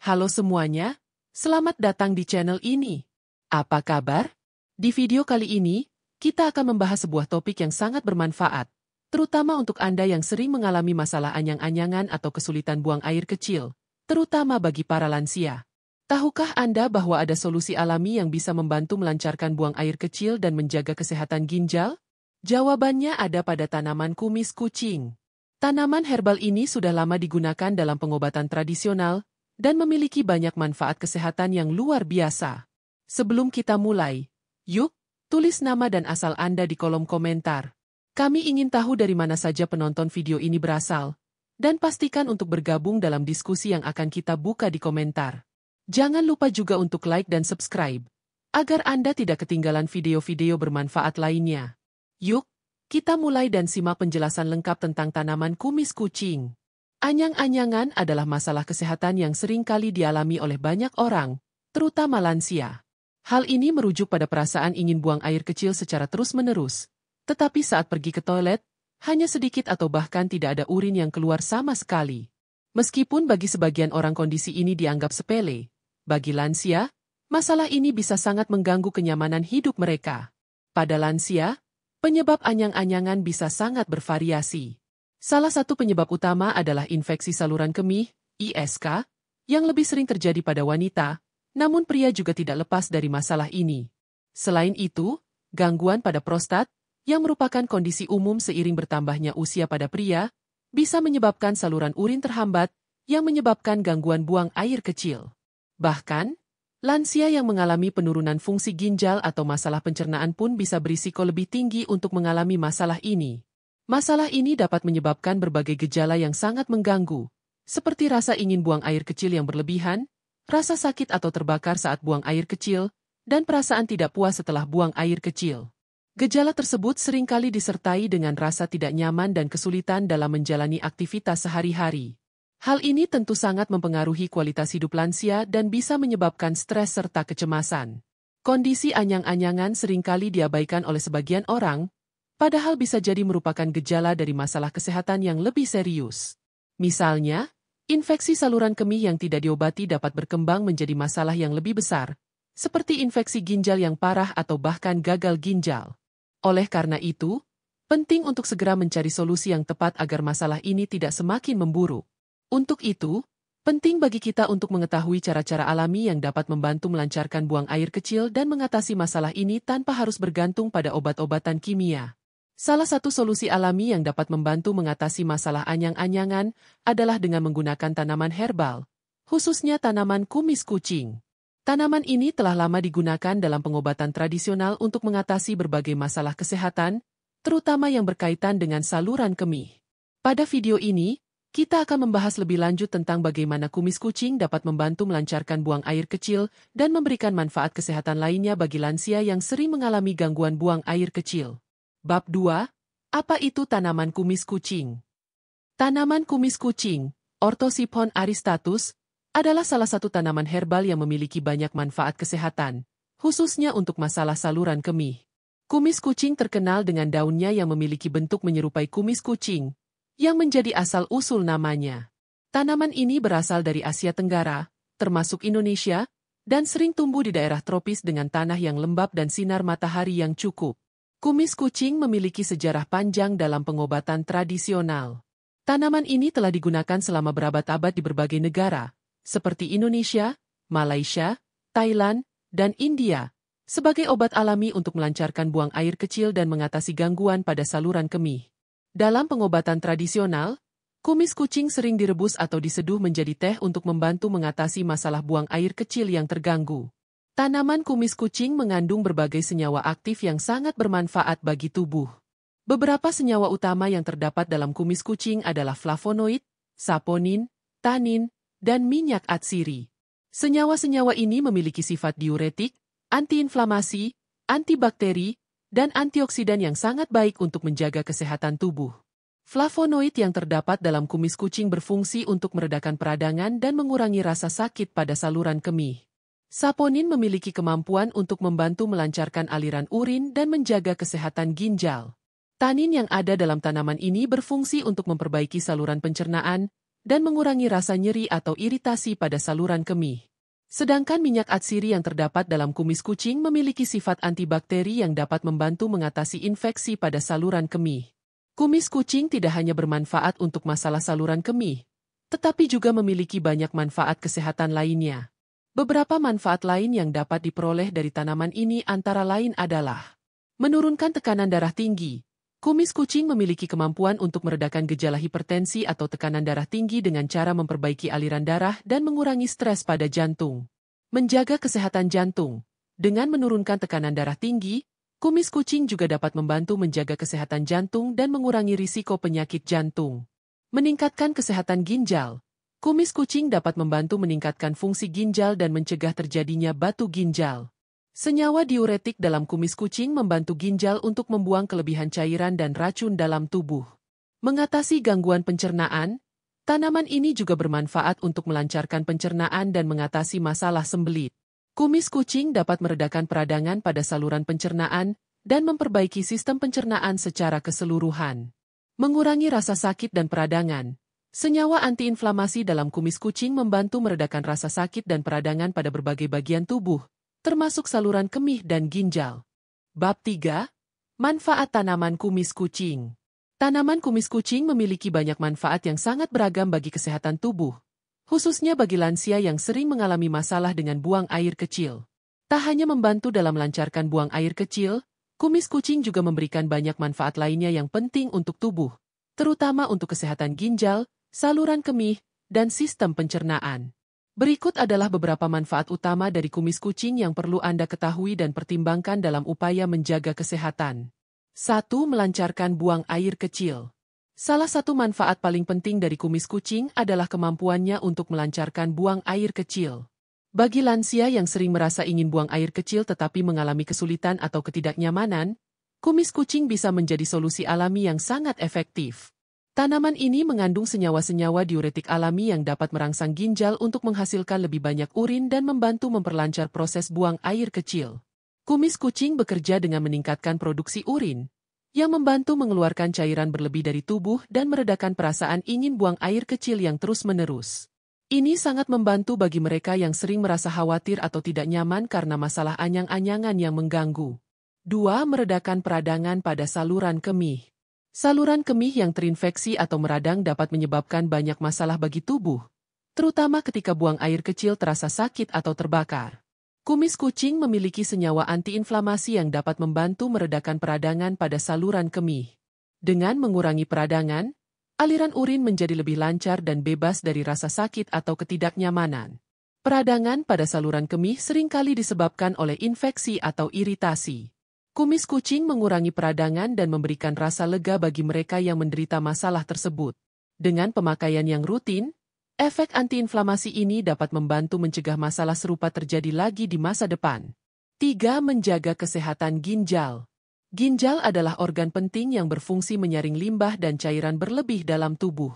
Halo semuanya, selamat datang di channel ini. Apa kabar? Di video kali ini, kita akan membahas sebuah topik yang sangat bermanfaat, terutama untuk Anda yang sering mengalami masalah anyang-anyangan atau kesulitan buang air kecil, terutama bagi para lansia. Tahukah Anda bahwa ada solusi alami yang bisa membantu melancarkan buang air kecil dan menjaga kesehatan ginjal? Jawabannya ada pada tanaman kumis kucing. Tanaman herbal ini sudah lama digunakan dalam pengobatan tradisional, dan memiliki banyak manfaat kesehatan yang luar biasa. Sebelum kita mulai, yuk, tulis nama dan asal Anda di kolom komentar. Kami ingin tahu dari mana saja penonton video ini berasal, dan pastikan untuk bergabung dalam diskusi yang akan kita buka di komentar. Jangan lupa juga untuk like dan subscribe, agar Anda tidak ketinggalan video-video bermanfaat lainnya. Yuk, kita mulai dan simak penjelasan lengkap tentang tanaman kumis kucing. Anyang-anyangan adalah masalah kesehatan yang sering kali dialami oleh banyak orang, terutama lansia. Hal ini merujuk pada perasaan ingin buang air kecil secara terus-menerus, tetapi saat pergi ke toilet, hanya sedikit atau bahkan tidak ada urin yang keluar sama sekali. Meskipun bagi sebagian orang kondisi ini dianggap sepele, bagi lansia, masalah ini bisa sangat mengganggu kenyamanan hidup mereka. Pada lansia, penyebab anyang-anyangan bisa sangat bervariasi. Salah satu penyebab utama adalah infeksi saluran kemih, ISK, yang lebih sering terjadi pada wanita, namun pria juga tidak lepas dari masalah ini. Selain itu, gangguan pada prostat, yang merupakan kondisi umum seiring bertambahnya usia pada pria, bisa menyebabkan saluran urin terhambat, yang menyebabkan gangguan buang air kecil. Bahkan, lansia yang mengalami penurunan fungsi ginjal atau masalah pencernaan pun bisa berisiko lebih tinggi untuk mengalami masalah ini. Masalah ini dapat menyebabkan berbagai gejala yang sangat mengganggu, seperti rasa ingin buang air kecil yang berlebihan, rasa sakit atau terbakar saat buang air kecil, dan perasaan tidak puas setelah buang air kecil. Gejala tersebut seringkali disertai dengan rasa tidak nyaman dan kesulitan dalam menjalani aktivitas sehari-hari. Hal ini tentu sangat mempengaruhi kualitas hidup lansia dan bisa menyebabkan stres serta kecemasan. Kondisi anyang-anyangan seringkali diabaikan oleh sebagian orang, padahal bisa jadi merupakan gejala dari masalah kesehatan yang lebih serius. Misalnya, infeksi saluran kemih yang tidak diobati dapat berkembang menjadi masalah yang lebih besar, seperti infeksi ginjal yang parah atau bahkan gagal ginjal. Oleh karena itu, penting untuk segera mencari solusi yang tepat agar masalah ini tidak semakin memburuk. Untuk itu, penting bagi kita untuk mengetahui cara-cara alami yang dapat membantu melancarkan buang air kecil dan mengatasi masalah ini tanpa harus bergantung pada obat-obatan kimia. Salah satu solusi alami yang dapat membantu mengatasi masalah anyang-anyangan adalah dengan menggunakan tanaman herbal, khususnya tanaman kumis kucing. Tanaman ini telah lama digunakan dalam pengobatan tradisional untuk mengatasi berbagai masalah kesehatan, terutama yang berkaitan dengan saluran kemih. Pada video ini, kita akan membahas lebih lanjut tentang bagaimana kumis kucing dapat membantu melancarkan buang air kecil dan memberikan manfaat kesehatan lainnya bagi lansia yang sering mengalami gangguan buang air kecil. Bab 2. Apa itu tanaman kumis kucing? Tanaman kumis kucing, Orthosiphon aristatus, adalah salah satu tanaman herbal yang memiliki banyak manfaat kesehatan, khususnya untuk masalah saluran kemih. Kumis kucing terkenal dengan daunnya yang memiliki bentuk menyerupai kumis kucing, yang menjadi asal-usul namanya. Tanaman ini berasal dari Asia Tenggara, termasuk Indonesia, dan sering tumbuh di daerah tropis dengan tanah yang lembab dan sinar matahari yang cukup. Kumis kucing memiliki sejarah panjang dalam pengobatan tradisional. Tanaman ini telah digunakan selama berabad-abad di berbagai negara, seperti Indonesia, Malaysia, Thailand, dan India, sebagai obat alami untuk melancarkan buang air kecil dan mengatasi gangguan pada saluran kemih. Dalam pengobatan tradisional, kumis kucing sering direbus atau diseduh menjadi teh untuk membantu mengatasi masalah buang air kecil yang terganggu. Tanaman kumis kucing mengandung berbagai senyawa aktif yang sangat bermanfaat bagi tubuh. Beberapa senyawa utama yang terdapat dalam kumis kucing adalah flavonoid, saponin, tanin, dan minyak atsiri. Senyawa-senyawa ini memiliki sifat diuretik, antiinflamasi, antibakteri, dan antioksidan yang sangat baik untuk menjaga kesehatan tubuh. Flavonoid yang terdapat dalam kumis kucing berfungsi untuk meredakan peradangan dan mengurangi rasa sakit pada saluran kemih. Saponin memiliki kemampuan untuk membantu melancarkan aliran urin dan menjaga kesehatan ginjal. Tanin yang ada dalam tanaman ini berfungsi untuk memperbaiki saluran pencernaan, dan mengurangi rasa nyeri atau iritasi pada saluran kemih. Sedangkan minyak atsiri yang terdapat dalam kumis kucing memiliki sifat antibakteri yang dapat membantu mengatasi infeksi pada saluran kemih. Kumis kucing tidak hanya bermanfaat untuk masalah saluran kemih, tetapi juga memiliki banyak manfaat kesehatan lainnya. Beberapa manfaat lain yang dapat diperoleh dari tanaman ini antara lain adalah menurunkan tekanan darah tinggi. Kumis kucing memiliki kemampuan untuk meredakan gejala hipertensi atau tekanan darah tinggi dengan cara memperbaiki aliran darah dan mengurangi stres pada jantung. Menjaga kesehatan jantung. Dengan menurunkan tekanan darah tinggi, kumis kucing juga dapat membantu menjaga kesehatan jantung dan mengurangi risiko penyakit jantung. Meningkatkan kesehatan ginjal. Kumis kucing dapat membantu meningkatkan fungsi ginjal dan mencegah terjadinya batu ginjal. Senyawa diuretik dalam kumis kucing membantu ginjal untuk membuang kelebihan cairan dan racun dalam tubuh. Mengatasi gangguan pencernaan, tanaman ini juga bermanfaat untuk melancarkan pencernaan dan mengatasi masalah sembelit. Kumis kucing dapat meredakan peradangan pada saluran pencernaan dan memperbaiki sistem pencernaan secara keseluruhan. Mengurangi rasa sakit dan peradangan. Senyawa antiinflamasi dalam kumis kucing membantu meredakan rasa sakit dan peradangan pada berbagai bagian tubuh, termasuk saluran kemih dan ginjal. Bab 3. Manfaat tanaman kumis kucing. Tanaman kumis kucing memiliki banyak manfaat yang sangat beragam bagi kesehatan tubuh, khususnya bagi lansia yang sering mengalami masalah dengan buang air kecil. Tak hanya membantu dalam melancarkan buang air kecil, kumis kucing juga memberikan banyak manfaat lainnya yang penting untuk tubuh, terutama untuk kesehatan ginjal, saluran kemih, dan sistem pencernaan. Berikut adalah beberapa manfaat utama dari kumis kucing yang perlu Anda ketahui dan pertimbangkan dalam upaya menjaga kesehatan. 1. Melancarkan buang air kecil. Salah satu manfaat paling penting dari kumis kucing adalah kemampuannya untuk melancarkan buang air kecil. Bagi lansia yang sering merasa ingin buang air kecil tetapi mengalami kesulitan atau ketidaknyamanan, kumis kucing bisa menjadi solusi alami yang sangat efektif. Tanaman ini mengandung senyawa-senyawa diuretik alami yang dapat merangsang ginjal untuk menghasilkan lebih banyak urin dan membantu memperlancar proses buang air kecil. Kumis kucing bekerja dengan meningkatkan produksi urin, yang membantu mengeluarkan cairan berlebih dari tubuh dan meredakan perasaan ingin buang air kecil yang terus-menerus. Ini sangat membantu bagi mereka yang sering merasa khawatir atau tidak nyaman karena masalah anyang-anyangan yang mengganggu. 2. Meredakan peradangan pada saluran kemih. Saluran kemih yang terinfeksi atau meradang dapat menyebabkan banyak masalah bagi tubuh, terutama ketika buang air kecil terasa sakit atau terbakar. Kumis kucing memiliki senyawa antiinflamasi yang dapat membantu meredakan peradangan pada saluran kemih. Dengan mengurangi peradangan, aliran urin menjadi lebih lancar dan bebas dari rasa sakit atau ketidaknyamanan. Peradangan pada saluran kemih seringkali disebabkan oleh infeksi atau iritasi. Kumis kucing mengurangi peradangan dan memberikan rasa lega bagi mereka yang menderita masalah tersebut. Dengan pemakaian yang rutin, efek antiinflamasi ini dapat membantu mencegah masalah serupa terjadi lagi di masa depan. 3. Menjaga kesehatan ginjal. Ginjal adalah organ penting yang berfungsi menyaring limbah dan cairan berlebih dalam tubuh.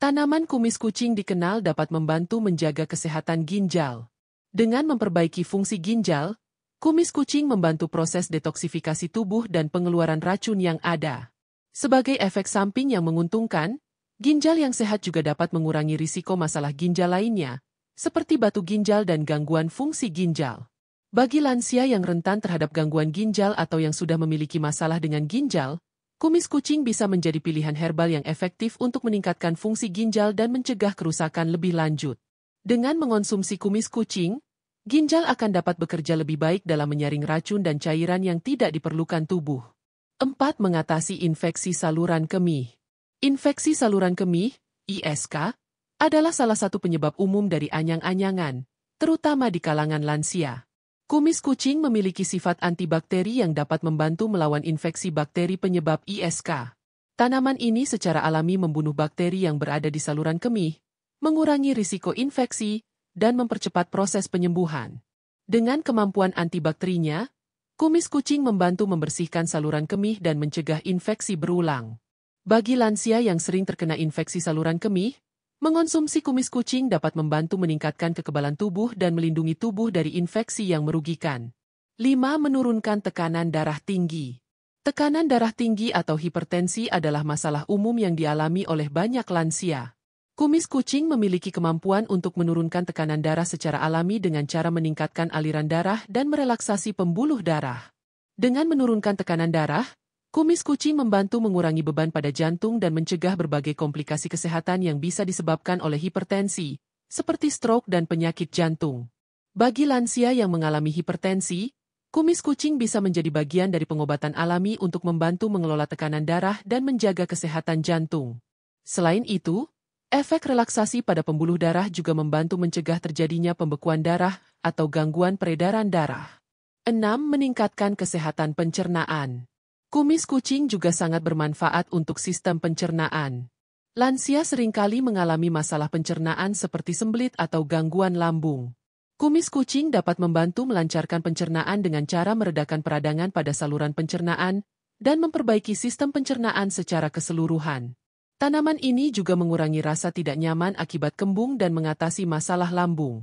Tanaman kumis kucing dikenal dapat membantu menjaga kesehatan ginjal. Dengan memperbaiki fungsi ginjal, kumis kucing membantu proses detoksifikasi tubuh dan pengeluaran racun yang ada. Sebagai efek samping yang menguntungkan, ginjal yang sehat juga dapat mengurangi risiko masalah ginjal lainnya, seperti batu ginjal dan gangguan fungsi ginjal. Bagi lansia yang rentan terhadap gangguan ginjal atau yang sudah memiliki masalah dengan ginjal, kumis kucing bisa menjadi pilihan herbal yang efektif untuk meningkatkan fungsi ginjal dan mencegah kerusakan lebih lanjut. Dengan mengonsumsi kumis kucing, ginjal akan dapat bekerja lebih baik dalam menyaring racun dan cairan yang tidak diperlukan tubuh. 4. Mengatasi infeksi saluran kemih. Infeksi saluran kemih, ISK, adalah salah satu penyebab umum dari anyang-anyangan, terutama di kalangan lansia. Kumis kucing memiliki sifat antibakteri yang dapat membantu melawan infeksi bakteri penyebab ISK. Tanaman ini secara alami membunuh bakteri yang berada di saluran kemih, mengurangi risiko infeksi, dan mempercepat proses penyembuhan. Dengan kemampuan antibakterinya, kumis kucing membantu membersihkan saluran kemih dan mencegah infeksi berulang. Bagi lansia yang sering terkena infeksi saluran kemih, mengonsumsi kumis kucing dapat membantu meningkatkan kekebalan tubuh dan melindungi tubuh dari infeksi yang merugikan. 5. Menurunkan tekanan darah tinggi. Tekanan darah tinggi atau hipertensi adalah masalah umum yang dialami oleh banyak lansia. Kumis kucing memiliki kemampuan untuk menurunkan tekanan darah secara alami dengan cara meningkatkan aliran darah dan merelaksasi pembuluh darah. Dengan menurunkan tekanan darah, kumis kucing membantu mengurangi beban pada jantung dan mencegah berbagai komplikasi kesehatan yang bisa disebabkan oleh hipertensi, seperti stroke dan penyakit jantung. Bagi lansia yang mengalami hipertensi, kumis kucing bisa menjadi bagian dari pengobatan alami untuk membantu mengelola tekanan darah dan menjaga kesehatan jantung. Selain itu, efek relaksasi pada pembuluh darah juga membantu mencegah terjadinya pembekuan darah atau gangguan peredaran darah. 6. Meningkatkan kesehatan pencernaan. Kumis kucing juga sangat bermanfaat untuk sistem pencernaan. Lansia seringkali mengalami masalah pencernaan seperti sembelit atau gangguan lambung. Kumis kucing dapat membantu melancarkan pencernaan dengan cara meredakan peradangan pada saluran pencernaan dan memperbaiki sistem pencernaan secara keseluruhan. Tanaman ini juga mengurangi rasa tidak nyaman akibat kembung dan mengatasi masalah lambung.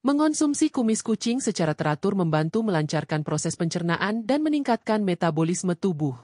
Mengonsumsi kumis kucing secara teratur membantu melancarkan proses pencernaan dan meningkatkan metabolisme tubuh.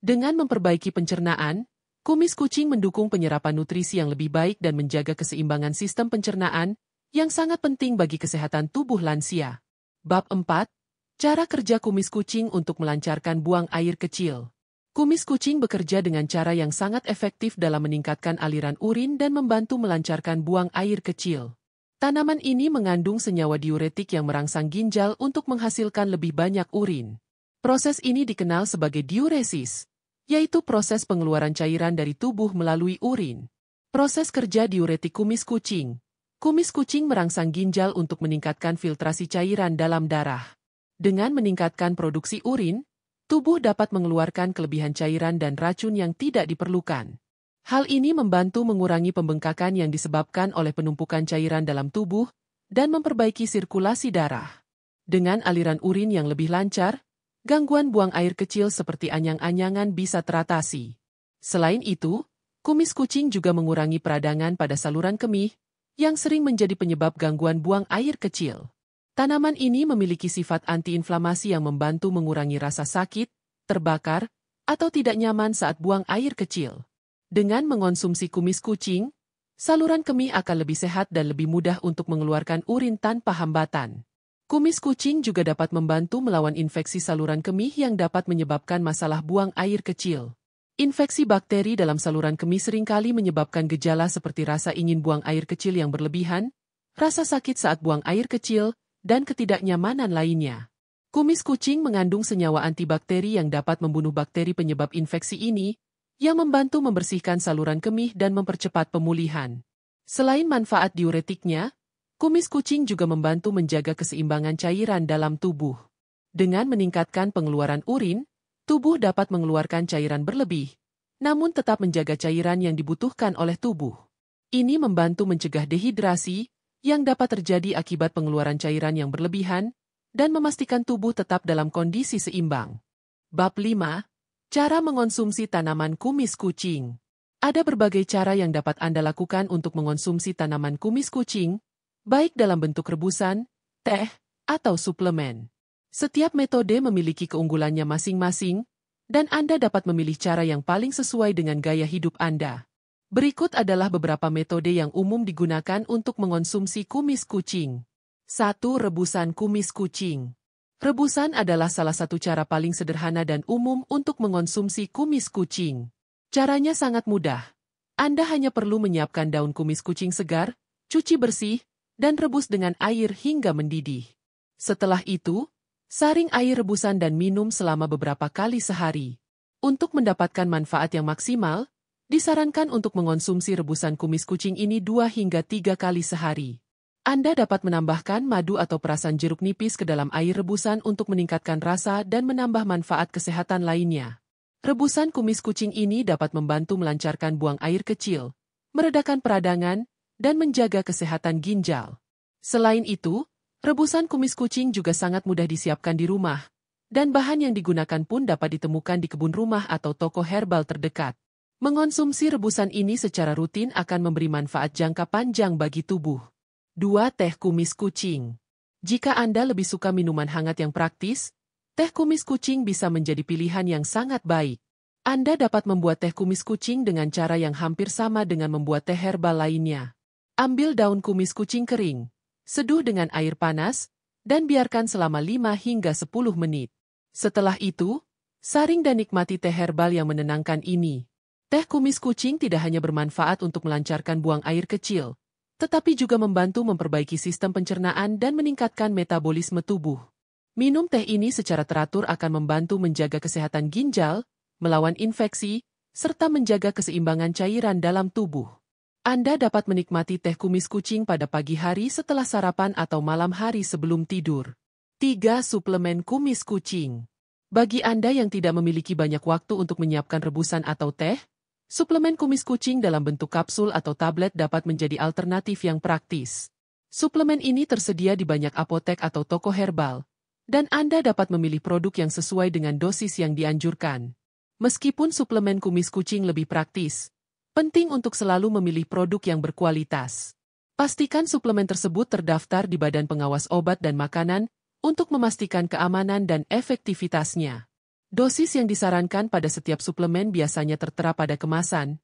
Dengan memperbaiki pencernaan, kumis kucing mendukung penyerapan nutrisi yang lebih baik dan menjaga keseimbangan sistem pencernaan, yang sangat penting bagi kesehatan tubuh lansia. Bab 4. Cara kerja kumis kucing untuk melancarkan buang air kecil. Kumis kucing bekerja dengan cara yang sangat efektif dalam meningkatkan aliran urin dan membantu melancarkan buang air kecil. Tanaman ini mengandung senyawa diuretik yang merangsang ginjal untuk menghasilkan lebih banyak urin. Proses ini dikenal sebagai diuresis, yaitu proses pengeluaran cairan dari tubuh melalui urin. Proses kerja diuretik kumis kucing. Kumis kucing merangsang ginjal untuk meningkatkan filtrasi cairan dalam darah. Dengan meningkatkan produksi urin, tubuh dapat mengeluarkan kelebihan cairan dan racun yang tidak diperlukan. Hal ini membantu mengurangi pembengkakan yang disebabkan oleh penumpukan cairan dalam tubuh dan memperbaiki sirkulasi darah. Dengan aliran urin yang lebih lancar, gangguan buang air kecil seperti anyang-anyangan bisa teratasi. Selain itu, kumis kucing juga mengurangi peradangan pada saluran kemih, yang sering menjadi penyebab gangguan buang air kecil. Tanaman ini memiliki sifat antiinflamasi yang membantu mengurangi rasa sakit, terbakar, atau tidak nyaman saat buang air kecil. Dengan mengonsumsi kumis kucing, saluran kemih akan lebih sehat dan lebih mudah untuk mengeluarkan urin tanpa hambatan. Kumis kucing juga dapat membantu melawan infeksi saluran kemih yang dapat menyebabkan masalah buang air kecil. Infeksi bakteri dalam saluran kemih seringkali menyebabkan gejala seperti rasa ingin buang air kecil yang berlebihan, rasa sakit saat buang air kecil, dan ketidaknyamanan lainnya. Kumis kucing mengandung senyawa antibakteri yang dapat membunuh bakteri penyebab infeksi ini, yang membantu membersihkan saluran kemih dan mempercepat pemulihan. Selain manfaat diuretiknya, kumis kucing juga membantu menjaga keseimbangan cairan dalam tubuh. Dengan meningkatkan pengeluaran urin, tubuh dapat mengeluarkan cairan berlebih, namun tetap menjaga cairan yang dibutuhkan oleh tubuh. Ini membantu mencegah dehidrasi, yang dapat terjadi akibat pengeluaran cairan yang berlebihan, dan memastikan tubuh tetap dalam kondisi seimbang. Bab 5. Cara mengonsumsi tanaman kumis kucing. Ada berbagai cara yang dapat Anda lakukan untuk mengonsumsi tanaman kumis kucing, baik dalam bentuk rebusan, teh, atau suplemen. Setiap metode memiliki keunggulannya masing-masing, dan Anda dapat memilih cara yang paling sesuai dengan gaya hidup Anda. Berikut adalah beberapa metode yang umum digunakan untuk mengonsumsi kumis kucing. 1. Rebusan kumis kucing. Rebusan adalah salah satu cara paling sederhana dan umum untuk mengonsumsi kumis kucing. Caranya sangat mudah. Anda hanya perlu menyiapkan daun kumis kucing segar, cuci bersih, dan rebus dengan air hingga mendidih. Setelah itu, saring air rebusan dan minum selama beberapa kali sehari. Untuk mendapatkan manfaat yang maksimal, disarankan untuk mengonsumsi rebusan kumis kucing ini 2 hingga 3 kali sehari. Anda dapat menambahkan madu atau perasan jeruk nipis ke dalam air rebusan untuk meningkatkan rasa dan menambah manfaat kesehatan lainnya. Rebusan kumis kucing ini dapat membantu melancarkan buang air kecil, meredakan peradangan, dan menjaga kesehatan ginjal. Selain itu, rebusan kumis kucing juga sangat mudah disiapkan di rumah, dan bahan yang digunakan pun dapat ditemukan di kebun rumah atau toko herbal terdekat. Mengonsumsi rebusan ini secara rutin akan memberi manfaat jangka panjang bagi tubuh. 2. Teh kumis kucing. Jika Anda lebih suka minuman hangat yang praktis, teh kumis kucing bisa menjadi pilihan yang sangat baik. Anda dapat membuat teh kumis kucing dengan cara yang hampir sama dengan membuat teh herbal lainnya. Ambil daun kumis kucing kering, seduh dengan air panas, dan biarkan selama 5 hingga 10 menit. Setelah itu, saring dan nikmati teh herbal yang menenangkan ini. Teh kumis kucing tidak hanya bermanfaat untuk melancarkan buang air kecil, tetapi juga membantu memperbaiki sistem pencernaan dan meningkatkan metabolisme tubuh. Minum teh ini secara teratur akan membantu menjaga kesehatan ginjal, melawan infeksi, serta menjaga keseimbangan cairan dalam tubuh. Anda dapat menikmati teh kumis kucing pada pagi hari setelah sarapan atau malam hari sebelum tidur. 3. Suplemen kumis kucing. Bagi Anda yang tidak memiliki banyak waktu untuk menyiapkan rebusan atau teh, suplemen kumis kucing dalam bentuk kapsul atau tablet dapat menjadi alternatif yang praktis. Suplemen ini tersedia di banyak apotek atau toko herbal, dan Anda dapat memilih produk yang sesuai dengan dosis yang dianjurkan. Meskipun suplemen kumis kucing lebih praktis, penting untuk selalu memilih produk yang berkualitas. Pastikan suplemen tersebut terdaftar di Badan Pengawas Obat dan Makanan untuk memastikan keamanan dan efektivitasnya. Dosis yang disarankan pada setiap suplemen biasanya tertera pada kemasan,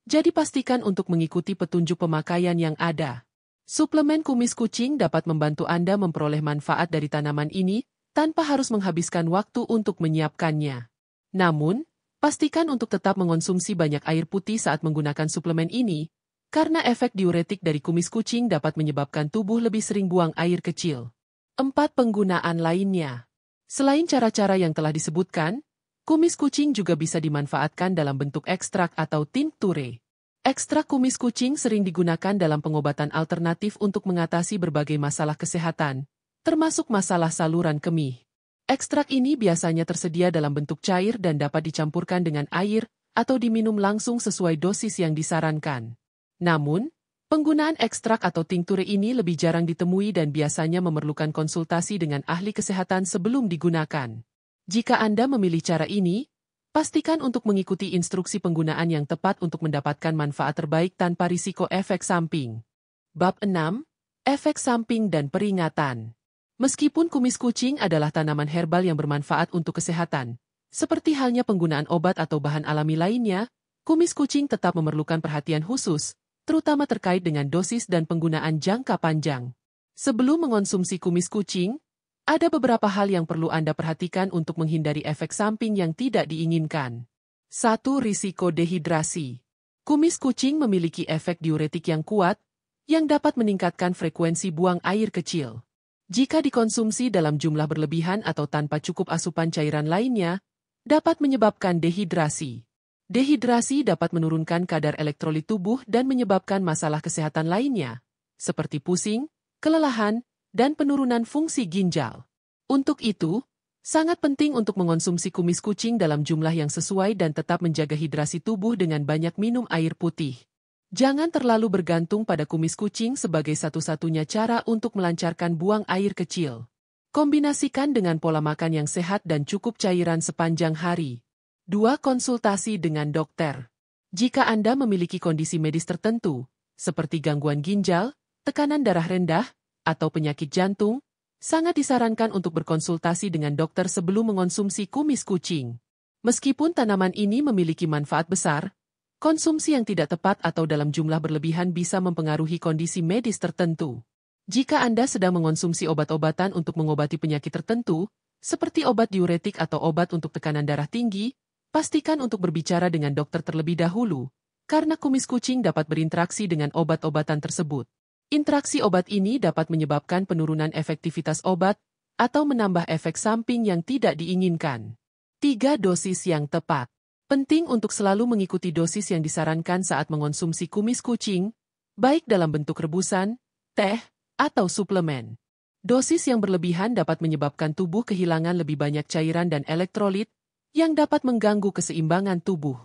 jadi pastikan untuk mengikuti petunjuk pemakaian yang ada. Suplemen kumis kucing dapat membantu Anda memperoleh manfaat dari tanaman ini tanpa harus menghabiskan waktu untuk menyiapkannya. Namun, pastikan untuk tetap mengonsumsi banyak air putih saat menggunakan suplemen ini, karena efek diuretik dari kumis kucing dapat menyebabkan tubuh lebih sering buang air kecil. 4. Penggunaan lainnya. Selain cara-cara yang telah disebutkan, kumis kucing juga bisa dimanfaatkan dalam bentuk ekstrak atau tincture. Ekstrak kumis kucing sering digunakan dalam pengobatan alternatif untuk mengatasi berbagai masalah kesehatan, termasuk masalah saluran kemih. Ekstrak ini biasanya tersedia dalam bentuk cair dan dapat dicampurkan dengan air atau diminum langsung sesuai dosis yang disarankan. Namun, penggunaan ekstrak atau tincture ini lebih jarang ditemui dan biasanya memerlukan konsultasi dengan ahli kesehatan sebelum digunakan. Jika Anda memilih cara ini, pastikan untuk mengikuti instruksi penggunaan yang tepat untuk mendapatkan manfaat terbaik tanpa risiko efek samping. Bab 6. Efek samping dan peringatan. Meskipun kumis kucing adalah tanaman herbal yang bermanfaat untuk kesehatan, seperti halnya penggunaan obat atau bahan alami lainnya, kumis kucing tetap memerlukan perhatian khusus, terutama terkait dengan dosis dan penggunaan jangka panjang. Sebelum mengonsumsi kumis kucing, ada beberapa hal yang perlu Anda perhatikan untuk menghindari efek samping yang tidak diinginkan. 1. Risiko dehidrasi. Kumis kucing memiliki efek diuretik yang kuat, yang dapat meningkatkan frekuensi buang air kecil. Jika dikonsumsi dalam jumlah berlebihan atau tanpa cukup asupan cairan lainnya, dapat menyebabkan dehidrasi. Dehidrasi dapat menurunkan kadar elektrolit tubuh dan menyebabkan masalah kesehatan lainnya, seperti pusing, kelelahan, dan penurunan fungsi ginjal. Untuk itu, sangat penting untuk mengonsumsi kumis kucing dalam jumlah yang sesuai dan tetap menjaga hidrasi tubuh dengan banyak minum air putih. Jangan terlalu bergantung pada kumis kucing sebagai satu-satunya cara untuk melancarkan buang air kecil. Kombinasikan dengan pola makan yang sehat dan cukup cairan sepanjang hari. 2. Konsultasi dengan dokter. Jika Anda memiliki kondisi medis tertentu, seperti gangguan ginjal, tekanan darah rendah, atau penyakit jantung, sangat disarankan untuk berkonsultasi dengan dokter sebelum mengonsumsi kumis kucing. Meskipun tanaman ini memiliki manfaat besar, konsumsi yang tidak tepat atau dalam jumlah berlebihan bisa mempengaruhi kondisi medis tertentu. Jika Anda sedang mengonsumsi obat-obatan untuk mengobati penyakit tertentu, seperti obat diuretik atau obat untuk tekanan darah tinggi, pastikan untuk berbicara dengan dokter terlebih dahulu, karena kumis kucing dapat berinteraksi dengan obat-obatan tersebut. Interaksi obat ini dapat menyebabkan penurunan efektivitas obat atau menambah efek samping yang tidak diinginkan. 3. Dosis yang tepat. Penting untuk selalu mengikuti dosis yang disarankan saat mengonsumsi kumis kucing, baik dalam bentuk rebusan, teh, atau suplemen. Dosis yang berlebihan dapat menyebabkan tubuh kehilangan lebih banyak cairan dan elektrolit, yang dapat mengganggu keseimbangan tubuh.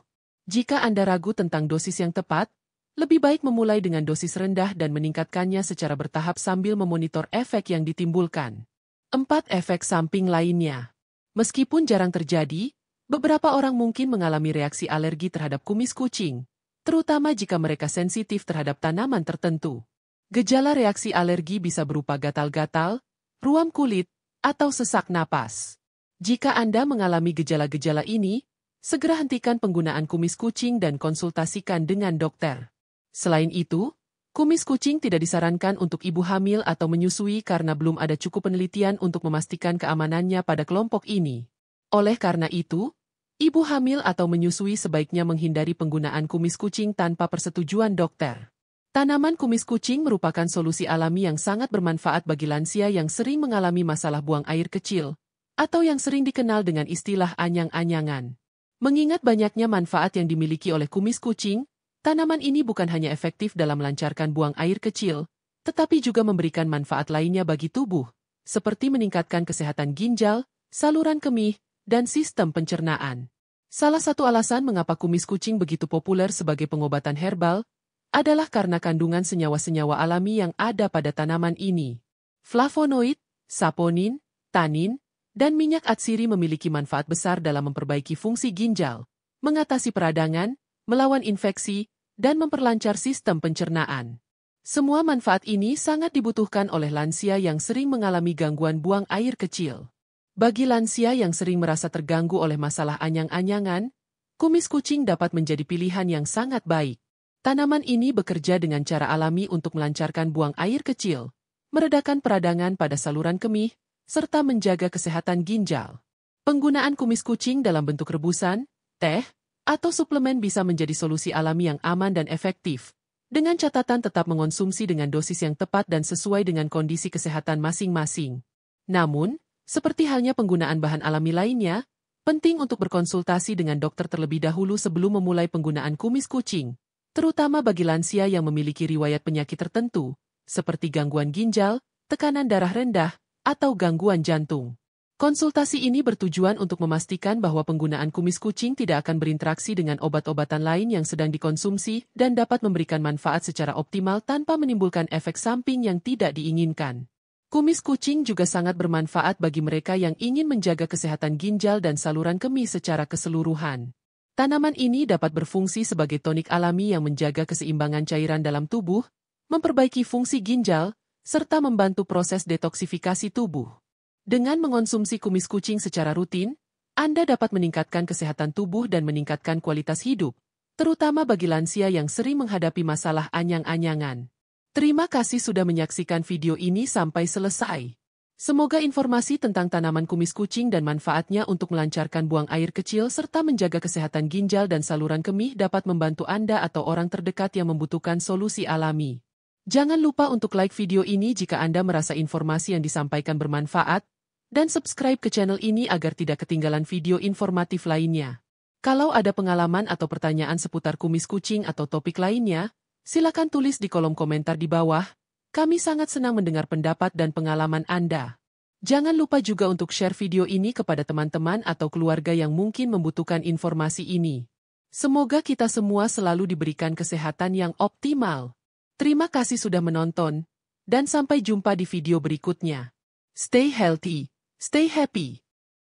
Jika Anda ragu tentang dosis yang tepat, lebih baik memulai dengan dosis rendah dan meningkatkannya secara bertahap sambil memonitor efek yang ditimbulkan. 4. Efek samping lainnya. Meskipun jarang terjadi, beberapa orang mungkin mengalami reaksi alergi terhadap kumis kucing, terutama jika mereka sensitif terhadap tanaman tertentu. Gejala reaksi alergi bisa berupa gatal-gatal, ruam kulit, atau sesak napas. Jika Anda mengalami gejala-gejala ini, segera hentikan penggunaan kumis kucing dan konsultasikan dengan dokter. Selain itu, kumis kucing tidak disarankan untuk ibu hamil atau menyusui karena belum ada cukup penelitian untuk memastikan keamanannya pada kelompok ini. Oleh karena itu, ibu hamil atau menyusui sebaiknya menghindari penggunaan kumis kucing tanpa persetujuan dokter. Tanaman kumis kucing merupakan solusi alami yang sangat bermanfaat bagi lansia yang sering mengalami masalah buang air kecil, atau yang sering dikenal dengan istilah anyang-anyangan. Mengingat banyaknya manfaat yang dimiliki oleh kumis kucing, tanaman ini bukan hanya efektif dalam melancarkan buang air kecil, tetapi juga memberikan manfaat lainnya bagi tubuh, seperti meningkatkan kesehatan ginjal, saluran kemih, dan sistem pencernaan. Salah satu alasan mengapa kumis kucing begitu populer sebagai pengobatan herbal adalah karena kandungan senyawa-senyawa alami yang ada pada tanaman ini. Flavonoid, saponin, tanin, dan minyak atsiri memiliki manfaat besar dalam memperbaiki fungsi ginjal, mengatasi peradangan, melawan infeksi, dan memperlancar sistem pencernaan. Semua manfaat ini sangat dibutuhkan oleh lansia yang sering mengalami gangguan buang air kecil. Bagi lansia yang sering merasa terganggu oleh masalah anyang-anyangan, kumis kucing dapat menjadi pilihan yang sangat baik. Tanaman ini bekerja dengan cara alami untuk melancarkan buang air kecil, meredakan peradangan pada saluran kemih, serta menjaga kesehatan ginjal. Penggunaan kumis kucing dalam bentuk rebusan, teh, atau suplemen bisa menjadi solusi alami yang aman dan efektif, dengan catatan tetap mengonsumsi dengan dosis yang tepat dan sesuai dengan kondisi kesehatan masing-masing. Namun, seperti halnya penggunaan bahan alami lainnya, penting untuk berkonsultasi dengan dokter terlebih dahulu sebelum memulai penggunaan kumis kucing, terutama bagi lansia yang memiliki riwayat penyakit tertentu, seperti gangguan ginjal, tekanan darah rendah, atau gangguan jantung. Konsultasi ini bertujuan untuk memastikan bahwa penggunaan kumis kucing tidak akan berinteraksi dengan obat-obatan lain yang sedang dikonsumsi dan dapat memberikan manfaat secara optimal tanpa menimbulkan efek samping yang tidak diinginkan. Kumis kucing juga sangat bermanfaat bagi mereka yang ingin menjaga kesehatan ginjal dan saluran kemih secara keseluruhan. Tanaman ini dapat berfungsi sebagai tonik alami yang menjaga keseimbangan cairan dalam tubuh, memperbaiki fungsi ginjal, serta membantu proses detoksifikasi tubuh. Dengan mengonsumsi kumis kucing secara rutin, Anda dapat meningkatkan kesehatan tubuh dan meningkatkan kualitas hidup, terutama bagi lansia yang sering menghadapi masalah anyang-anyangan. Terima kasih sudah menyaksikan video ini sampai selesai. Semoga informasi tentang tanaman kumis kucing dan manfaatnya untuk melancarkan buang air kecil serta menjaga kesehatan ginjal dan saluran kemih dapat membantu Anda atau orang terdekat yang membutuhkan solusi alami. Jangan lupa untuk like video ini jika Anda merasa informasi yang disampaikan bermanfaat, dan subscribe ke channel ini agar tidak ketinggalan video informatif lainnya. Kalau ada pengalaman atau pertanyaan seputar kumis kucing atau topik lainnya, silakan tulis di kolom komentar di bawah. Kami sangat senang mendengar pendapat dan pengalaman Anda. Jangan lupa juga untuk share video ini kepada teman-teman atau keluarga yang mungkin membutuhkan informasi ini. Semoga kita semua selalu diberikan kesehatan yang optimal. Terima kasih sudah menonton, dan sampai jumpa di video berikutnya. Stay healthy, stay happy.